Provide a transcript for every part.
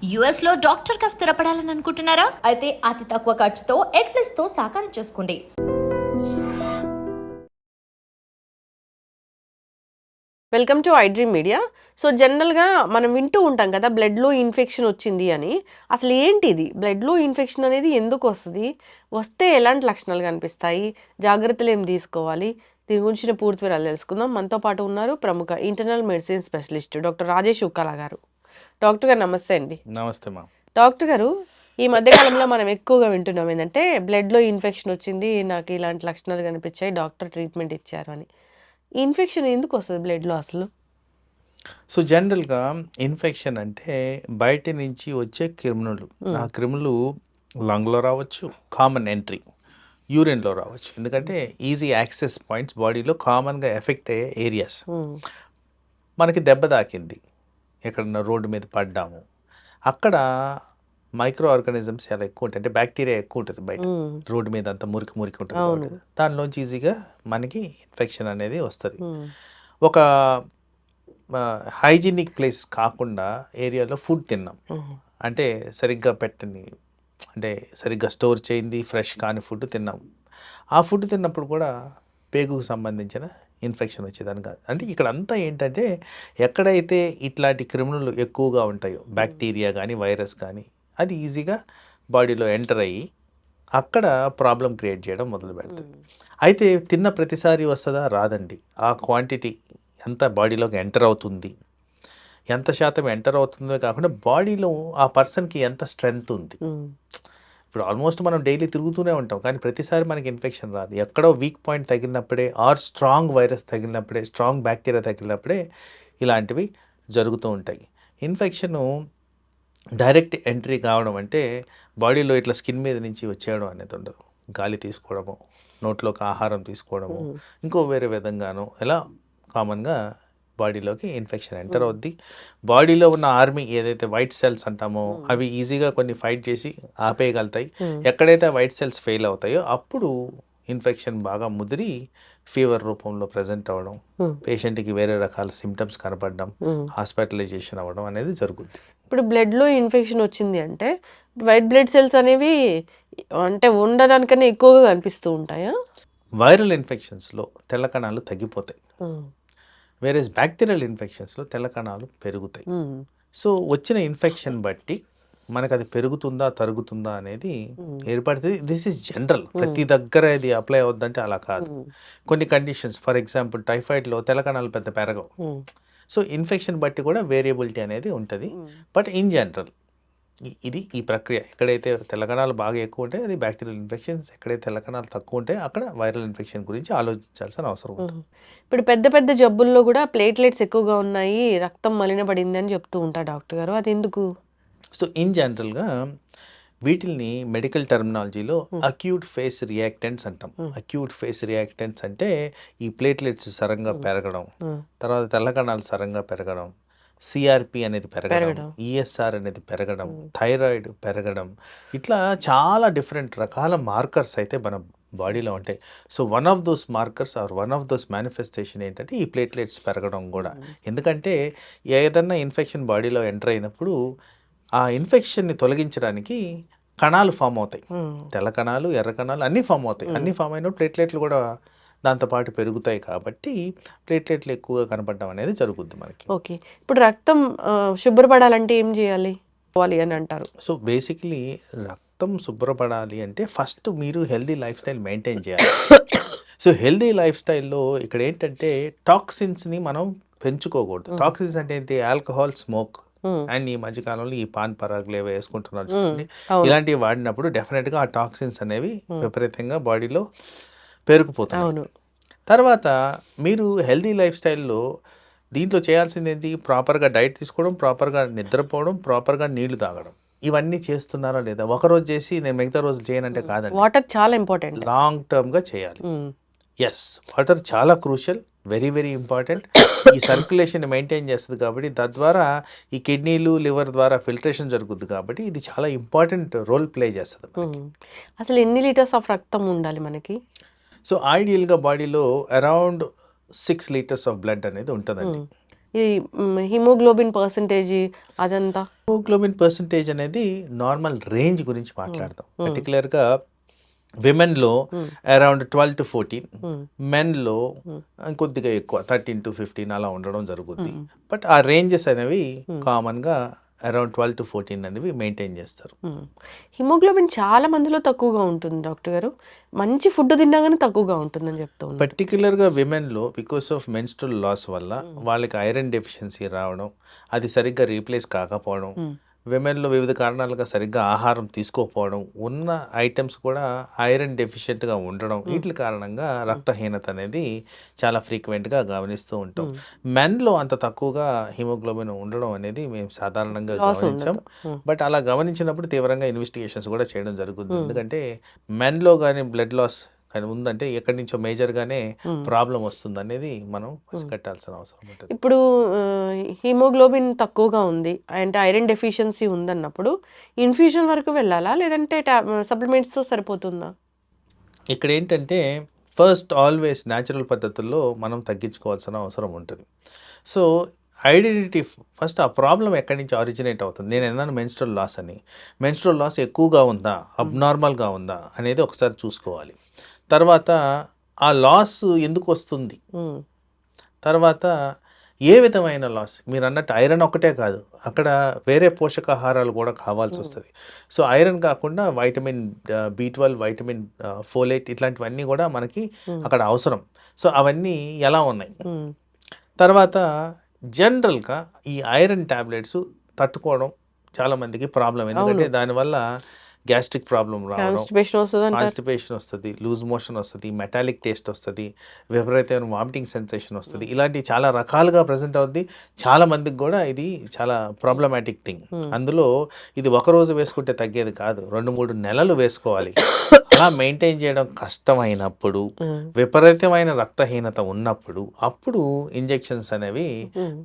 US లో doctor గా స్థిరపడాలని అనుకుంటున్నారా? అయితే అతి తక్కువ ఖర్చుతో ఎగ్ ప్లస్ తో సాకారం చేసుకోండి. Welcome to iDream media. So జనరల్గా మనం వింటూ ఉంటాం కదా, బ్లడ్లో ఇన్ఫెక్షన్ వచ్చింది అని. అసలు ఏంటి ఇది బ్లడ్లో ఇన్ఫెక్షన్ అనేది, ఎందుకు వస్తుంది, వస్తే ఎలాంటి లక్షణాలు కనిపిస్తాయి, జాగ్రత్తలు ఏం తీసుకోవాలి, దీని గురించిన పూర్తి వివరాలు తెలుసుకుందాం. మనతో పాటు ఉన్నారు ప్రముఖ internal medicine specialist doctor Rajesh Ukkala గారు. డాక్టర్ గారు నమస్తే అండి. నమస్తే మా. డాక్టర్ గారు, ఈ మధ్యకాలంలో మనం ఎక్కువగా వింటున్నాం ఏంటంటే, బ్లడ్లో ఇన్ఫెక్షన్ వచ్చింది, నాకు ఇలాంటి లక్షణాలు కనిపించాయి, డాక్టర్ ట్రీట్మెంట్ ఇచ్చారు అని. ఈ ఇన్ఫెక్షన్ ఎందుకు వస్తుంది బ్లడ్లో అసలు? సో జనరల్గా ఇన్ఫెక్షన్ అంటే బయట నుంచి వచ్చే క్రిములు. ఆ క్రిములు లంగ్లో రావచ్చు, కామన్ ఎంట్రీ యూరిన్లో రావచ్చు. ఎందుకంటే ఈజీ యాక్సెస్ పాయింట్స్ బాడీలో కామన్గా ఎఫెక్ట్ అయ్యే ఏరియాస్. మనకి దెబ్బ తాకింది, ఎక్కడన్నా రోడ్డు మీద పడ్డాము, అక్కడ మైక్రో ఆర్గానిజమ్స్ చాలా ఎక్కువ ఉంటాయి. అంటే బ్యాక్టీరియా ఎక్కువ ఉంటుంది బయట, రోడ్డు మీద అంతా మురికి మురికి ఉంటుంది కాబట్టి దానిలోంచి ఈజీగా మనకి ఇన్ఫెక్షన్ అనేది వస్తుంది. ఒక హైజీనిక్ ప్లేస్ కాకుండా ఏరియాలో ఫుడ్ తిన్నాం, అంటే సరిగ్గా పెట్టని, అంటే సరిగ్గా స్టోర్ చేయింది ఫ్రెష్ కాని ఫుడ్ తిన్నాం. ఆ ఫుడ్ తిన్నప్పుడు కూడా పేగుకు సంబంధించిన ఇన్ఫెక్షన్ వచ్చేదాని కాదు. అంటే ఇక్కడ అంతా ఏంటంటే, ఎక్కడైతే ఇట్లాంటి క్రిములు ఎక్కువగా ఉంటాయో, బ్యాక్టీరియా కానీ వైరస్ కానీ, అది ఈజీగా బాడీలో ఎంటర్ అయ్యి అక్కడ ప్రాబ్లం క్రియేట్ చేయడం మొదలు పెడుతుంది. అయితే తిన్న ప్రతిసారి వస్తుందా? రాదండి. ఆ క్వాంటిటీ ఎంత బాడీలోకి ఎంటర్ అవుతుంది, ఎంత శాతం ఎంటర్ అవుతుందో కాకుండా బాడీలో ఆ పర్సన్కి ఎంత స్ట్రెంగ్త్ ఉంది. ఇప్పుడు ఆల్మోస్ట్ మనం డైలీ తిరుగుతూనే ఉంటాం, కానీ ప్రతిసారి మనకి ఇన్ఫెక్షన్ రాదు. ఎక్కడో వీక్ పాయింట్ తగిలినప్పుడే, ఆర్ స్ట్రాంగ్ వైరస్ తగిలినప్పుడే, స్ట్రాంగ్ బ్యాక్టీరియా తగిలినప్పుడే ఇలాంటివి జరుగుతూ ఉంటాయి. ఇన్ఫెక్షను డైరెక్ట్ ఎంట్రీ కావడం అంటే బాడీలో ఇట్లా స్కిన్ మీద నుంచి వచ్చేయడం అనేది ఉండదు. గాలి తీసుకోవడము, నోట్లోకి ఆహారం తీసుకోవడము, ఇంకో వేరే విధంగాను ఇలా కామన్గా బాడీలోకి ఇన్ఫెక్షన్ ఎంటర్ అవుద్ది. బాడీలో ఉన్న ఆర్మీ ఏదైతే వైట్ సెల్స్ అంటామో, అవి ఈజీగా కొన్ని ఫైట్ చేసి ఆపేయగలుగుతాయి. ఎక్కడైతే వైట్ సెల్స్ ఫెయిల్ అవుతాయో అప్పుడు ఇన్ఫెక్షన్ బాగా ముదిరి ఫీవర్ రూపంలో ప్రజెంట్ అవ్వడం, పేషెంట్కి వేరే రకాల సిమ్టమ్స్ కనపడడం, హాస్పిటలైజేషన్ అవ్వడం అనేది జరుగుద్ది. ఇప్పుడు బ్లడ్లో ఇన్ఫెక్షన్ వచ్చింది అంటే వైట్ బ్లడ్ సెల్స్ అనేవి అంటే ఉండడానికన్నా ఎక్కువగా కనిపిస్తూ ఉంటాయా? వైరల్ ఇన్ఫెక్షన్స్లో తెల్ల కణాలు తగ్గిపోతాయి, వేరే బ్యాక్టీరియల్ ఇన్ఫెక్షన్స్లో తెల్ల కణాలు పెరుగుతాయి. సో వచ్చిన ఇన్ఫెక్షన్ బట్టి మనకు అది పెరుగుతుందా తరుగుతుందా అనేది ఏర్పడుతుంది. దిస్ ఈజ్ జనరల్, ప్రతి దగ్గర ఇది అప్లై అవుద్దంటే అలా కాదు. కొన్ని కండిషన్స్, ఫర్ ఎగ్జాంపుల్ టైఫాయిడ్లో తెల్ల కణాలు పెద్ద పెరగవు. సో ఇన్ఫెక్షన్ బట్టి కూడా వేరియబిలిటీ అనేది ఉంటుంది. బట్ ఇన్ జనరల్ ఇది ఈ ప్రక్రియ. ఎక్కడైతే తెల్లకణాలు బాగా ఎక్కువ ఉంటే అది బ్యాక్టీరియల్ ఇన్ఫెక్షన్స్, ఎక్కడైతే తెల్లకణాలు తక్కువ ఉంటే అక్కడ వైరల్ ఇన్ఫెక్షన్ గురించి ఆలోచించాల్సిన అవసరం ఉంటుంది. ఇప్పుడు పెద్ద పెద్ద జబ్బుల్లో కూడా ప్లేట్లెట్స్ ఎక్కువగా ఉన్నాయి, రక్తం మలినపడింది అని చెప్తూ ఉంటారు డాక్టర్ గారు, అది ఎందుకు? సో ఇన్ జనరల్గా వీటిల్ని మెడికల్ టర్మినాలజీలో అక్యూట్ ఫేస్ రియాక్టెంట్స్ అంటాం. అక్యూట్ ఫేస్ రియాక్టెంట్స్ అంటే ఈ ప్లేట్లెట్స్ సరంగా పెరగడం, తర్వాత తెల్లకణాలు సరంగా పెరగడం, సిఆర్పి అనేది పెరగడం, ఈఎస్ఆర్ అనేది పెరగడం, థైరాయిడ్ పెరగడం, ఇట్లా చాలా డిఫరెంట్ రకాల మార్కర్స్ అయితే మన బాడీలో ఉంటాయి. So one of those markers are one of those manifestation ఏంటంటే ఈ ప్లేట్లెట్స్ పెరగడం కూడా. ఎందుకంటే ఏదన్నా ఇన్ఫెక్షన్ బాడీలో ఎంటర్ అయినప్పుడు ఆ ఇన్ఫెక్షన్ని తొలగించడానికి కణాలు ఫామ్ అవుతాయి. తెల్ల కణాలు, ఎర్ర కణాలు అన్నీ ఫామ్ అవుతాయి. అన్నీ ఫామ్ అయినప్పుడు ప్లేట్లెట్లు కూడా దాంతోపాటు పెరుగుతాయి. కాబట్టి ప్లేట్లెట్లు ఎక్కువగా కనపడడం అనేది జరుగుద్ది మనకి. ఓకే, ఇప్పుడు రక్తం శుభ్రపడాలంటే ఏం చేయాలి అని అంటారు? సో బేసిక్లీ రక్తం శుభ్రపడాలి అంటే ఫస్ట్ మీరు హెల్దీ లైఫ్ స్టైల్ మెయింటైన్ చేయాలి. సో హెల్దీ లైఫ్ స్టైల్లో ఇక్కడ ఏంటంటే టాక్సిన్స్ని మనం పెంచుకోకూడదు. టాక్సిన్స్ అంటే ఏంటి? ఆల్కహాల్, స్మోక్, అండ్ ఈ మధ్యకాలంలో ఈ పాన్ పరాగులు ఏవో వేసుకుంటున్నారు చూడండి, ఇలాంటివి వాడినప్పుడు డెఫినెట్గా ఆ టాక్సిన్స్ అనేవి విపరీతంగా బాడీలో పెరిగిపోతాయి. తర్వాత మీరు హెల్దీ లైఫ్ స్టైల్లో దీంట్లో చేయాల్సింది ఏంటి? ప్రాపర్గా డైట్ తీసుకోవడం, ప్రాపర్గా నిద్రపోవడం, ప్రాపర్గా నీళ్లు తాగడం. ఇవన్నీ చేస్తున్నారా లేదా? ఒకరోజు చేసి నేను మిగతా రోజు చేయనంటే కాదండి. వాటర్ చాలా ఇంపార్టెంట్, లాంగ్ టర్మ్గా చేయాలి. ఎస్, వాటర్ చాలా క్రూషియల్, వెరీ వెరీ ఇంపార్టెంట్. ఈ సర్క్యులేషన్ మెయింటైన్ చేస్తుంది కాబట్టి తద్వారా ఈ కిడ్నీలు, లివర్ ద్వారా ఫిల్టరేషన్ జరుగుతుంది కాబట్టి ఇది చాలా ఇంపార్టెంట్ రోల్ ప్లే చేస్తుంది. అసలు ఎన్ని లీటర్స్ ఆఫ్ రక్తం ఉండాలి మనకి? సో ఐడియల్గా బాడీలో అరౌండ్ 6 లీటర్స్ ఆఫ్ బ్లడ్ అనేది ఉంటుందండి. ఈ హిమోగ్లోబిన్ పర్సంటేజ్ అదంతా? హిమోగ్లోబిన్ పర్సంటేజ్ అనేది నార్మల్ రేంజ్ గురించి మాట్లాడతాం. పర్టికులర్గా విమెన్లో అరౌండ్ 12 to 14, మెన్లో కొద్దిగా ఎక్కువ 13 to 15 అలా ఉండడం జరుగుద్ది. బట్ ఆ రేంజెస్ అనేవి కామన్గా అరౌండ్ 12 to 14 అనేవి మెయింటైన్ చేస్తారు. హిమోగ్లోబిన్ చాలా మందిలో తక్కువగా ఉంటుంది డాక్టర్ గారు. మంచి ఫుడ్ తిన్నాగానే తక్కువగా ఉంటుందని చెప్తూ ఉన్నారు. పర్టికులర్గా విమెన్లో బికాస్ ఆఫ్ మెన్స్ట్రల్ లాస్ వల్ల వాళ్ళకి ఐరన్ డెఫిషియన్సీ రావడం, అది సరిగ్గా రీప్లేస్ కాకపోవడం, విమెన్లో వివిధ కారణాలుగా సరిగ్గా ఆహారం తీసుకోకపోవడం, ఉన్న ఐటమ్స్ కూడా ఐరన్ డెఫిషియెంట్గా ఉండడం, వీటి కారణంగా రక్తహీనత అనేది చాలా ఫ్రీక్వెంట్గా గమనిస్తూ ఉంటాం. మెన్లో అంత తక్కువగా హిమోగ్లోబిన్ ఉండడం అనేది మేము సాధారణంగా గమనించాం. బట్ అలా గమనించినప్పుడు తీవ్రంగా ఇన్వెస్టిగేషన్స్ కూడా చేయడం జరుగుతుంది. ఎందుకంటే మెన్లో కానీ బ్లడ్ లాస్ కానీ ఉందంటే ఎక్కడి నుంచో మేజర్గానే ప్రాబ్లం వస్తుంది అనేది మనం పసిగట్టాల్సిన అవసరం ఉంటుంది. ఇప్పుడు హిమోగ్లోబిన్ తక్కువగా ఉంది అంటే ఐరన్ డెఫిషియన్సీ ఉందన్నప్పుడు ఇన్ఫ్యూషన్ వరకు వెళ్ళాలా, లేదంటే సప్లిమెంట్స్తో సరిపోతుందా? ఇక్కడ ఏంటంటే ఫస్ట్ ఆల్వేస్ న్యాచురల్ పద్ధతుల్లో మనం తగ్గించుకోవాల్సిన అవసరం ఉంటుంది. సో ఐడెంటిటీ ఫస్ట్ ఆ ప్రాబ్లం ఎక్కడి నుంచి ఆరిజినేట్ అవుతుంది. నేను అన్నాను మెన్స్ట్రల్ లాస్ అని. మెన్స్ట్రల్ లాస్ ఎక్కువగా ఉందా, అబ్నార్మల్గా ఉందా అనేది ఒకసారి చూసుకోవాలి. తర్వాత ఆ లాస్ ఎందుకు వస్తుంది, తర్వాత ఏ విధమైన లాస్. మీరు అన్నట్టు ఐరన్ ఒకటే కాదు, అక్కడ వేరే పోషకాహారాలు కూడా కావాల్సి వస్తుంది. సో ఐరన్ కాకుండా వైటమిన్ B12, వైటమిన్ ఫోలేట్ ఇట్లాంటివన్నీ కూడా మనకి అక్కడ అవసరం. సో అవన్నీ ఎలా ఉన్నాయి. తర్వాత జనరల్గా ఈ ఐరన్ ట్యాబ్లెట్స్ తట్టుకోవడం చాలామందికి ప్రాబ్లం. ఎందుకంటే దానివల్ల గ్యాస్ట్రిక్ ప్రాబ్లం రావడం, కాన్స్టిపేషన్ వస్తుంది, లూజ్ మోషన్ వస్తుంది, మెటాలిక్ టేస్ట్ వస్తుంది, విపరీతమైన వామిటింగ్ సెన్సేషన్ వస్తుంది. ఇలాంటి చాలా రకాలుగా ప్రజెంట్ అవుద్ది. చాలా మందికి కూడా ఇది చాలా ప్రాబ్లమాటిక్ థింగ్. అందులో ఇది ఒకరోజు వేసుకుంటే తగ్గేది కాదు, 2-3 నెలలు వేసుకోవాలి. అలా మెయింటైన్ చేయడం కష్టమైనప్పుడు, విపరీతమైన రక్తహీనత ఉన్నప్పుడు అప్పుడు ఇంజెక్షన్స్ అనేవి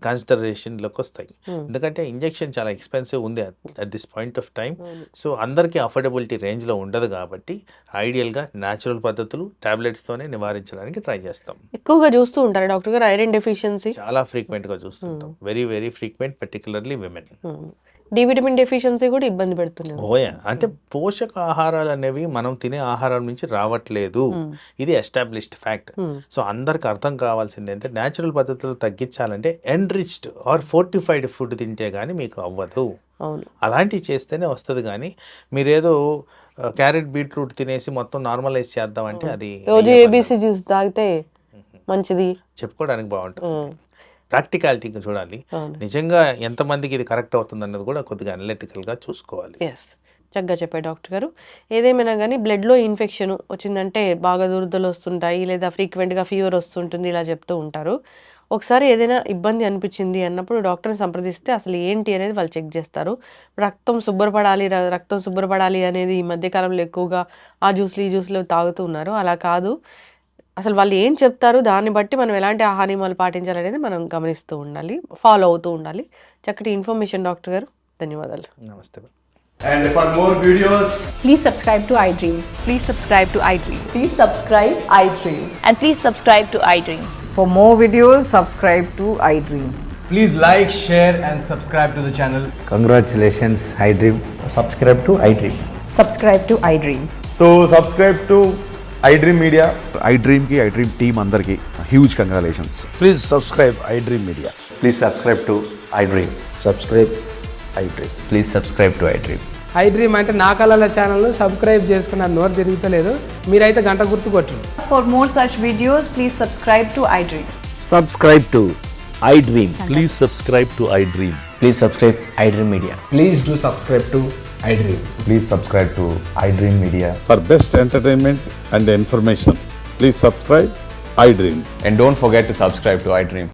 కన్సిడరేషన్లోకి వస్తాయి. ఎందుకంటే ఇంజెక్షన్ చాలా ఎక్స్పెన్సివ్ ఉంది at this point of time. So అందరికీ అఫోర్డబిలిటీ రేంజ్లో ఉండదు కాబట్టి ఐడియల్గా న్యాచురల్ పద్ధతులు టాబ్లెట్స్తోనే నివారించడానికి ట్రై చేస్తాం. ఎక్కువగా చూస్తూ ఉంటారు డాక్టర్ గారు ఐరన్ డెఫిషియన్సీ? చాలా ఫ్రీక్వెంట్గా చూస్తుంటాం, very very frequent, particularly women. D vitamin deficiency కూడా ఇబ్బంది పెడుతున్నాయి. అంటే పోషక ఆహారాలు అనేవి మనం తినే ఆహారం నుంచి రావట్లేదు, ఇది ఎస్టాబ్లిష్డ్ ఫ్యాక్ట్. సో అందరికి అర్థం కావాల్సింది అంటే న్యాచురల్ పద్ధతులు తగ్గించాలంటే ఎన్రిచ్డ్ ఆర్ ఫోర్టిఫైడ్ ఫుడ్ తింటే కానీ మీకు అవ్వదు. అలాంటివి చేస్తేనే వస్తుంది. కానీ మీరేదో క్యారెట్ బీట్రూట్ తినేసి మొత్తం నార్మలైజ్ చేద్దామంటే అది రోజు ఏబీసీ జ్యూస్ తాగితే మంచిది చెప్పుకోవడానికి బాగుంటుంది. ప్రాక్టికాలిటీగా చూడాలి, నిజంగా ఎంతమందికి ఇది కరెక్ట్ అవుతుంది అన్నది కూడా కొద్దిగా అనలిటికల్గా చూసుకోవాలి. చక్కగా చెప్పారు డాక్టర్ గారు. ఏదేమైనా కానీ బ్లడ్లో ఇన్ఫెక్షన్ వచ్చిందంటే బాగా దురదలు వస్తుంటాయి, లేదా ఫ్రీక్వెంట్గా ఫీవర్ వస్తుంటుంది, ఇలా చెప్తూ ఉంటారు. ఒకసారి ఏదైనా ఇబ్బంది అనిపించింది అన్నప్పుడు డాక్టర్ని సంప్రదిస్తే అసలు ఏంటి అనేది వాళ్ళు చెక్ చేస్తారు. రక్తం శుభ్రపడాలి అనేది ఈ మధ్యకాలంలో ఎక్కువగా ఆ జ్యూస్లు ఈ జ్యూస్లు తాగుతూ ఉన్నారు. అలా కాదు, అసలు వాళ్ళు ఏం చెప్తారు దాన్ని బట్టి మనం ఎలాంటి ఆహార నియమాలు పాటించాలనేది మనం గమనిస్తూ ఉండాలి, ఫాలో అవుతూ ఉండాలి. చక్కటి ఇన్ఫర్మేషన్ డాక్టర్ గారు, ధన్యవాదాలు. నమస్తే. And for more videos, please subscribe to iDream. Please subscribe to iDream. Please subscribe iDream. And please subscribe to iDream. For more videos, subscribe to iDream. please like, share and subscribe to the channel. Congratulations, iDream. Subscribe to iDream. Subscribe to iDream. So subscribe to iDream Media. iDream ki iDream team andarki huge congratulations. Please subscribe iDream Media. Please subscribe to iDream. Subscribe iDream. Please subscribe to iDream. iDream అంటే నా కళల ఛానల్ను subscribe చేసుకున్న నోరు తిరుగుతలేదు, మీరైతే గంట గుర్తు కొట్టండి. For more such videos, please subscribe to iDream. Subscribe to iDream. Please subscribe to iDream. Please subscribe iDream Media. Please do subscribe to iDream. Please subscribe to iDream Media. For best entertainment and information, please subscribe iDream. And don't forget to subscribe to iDream.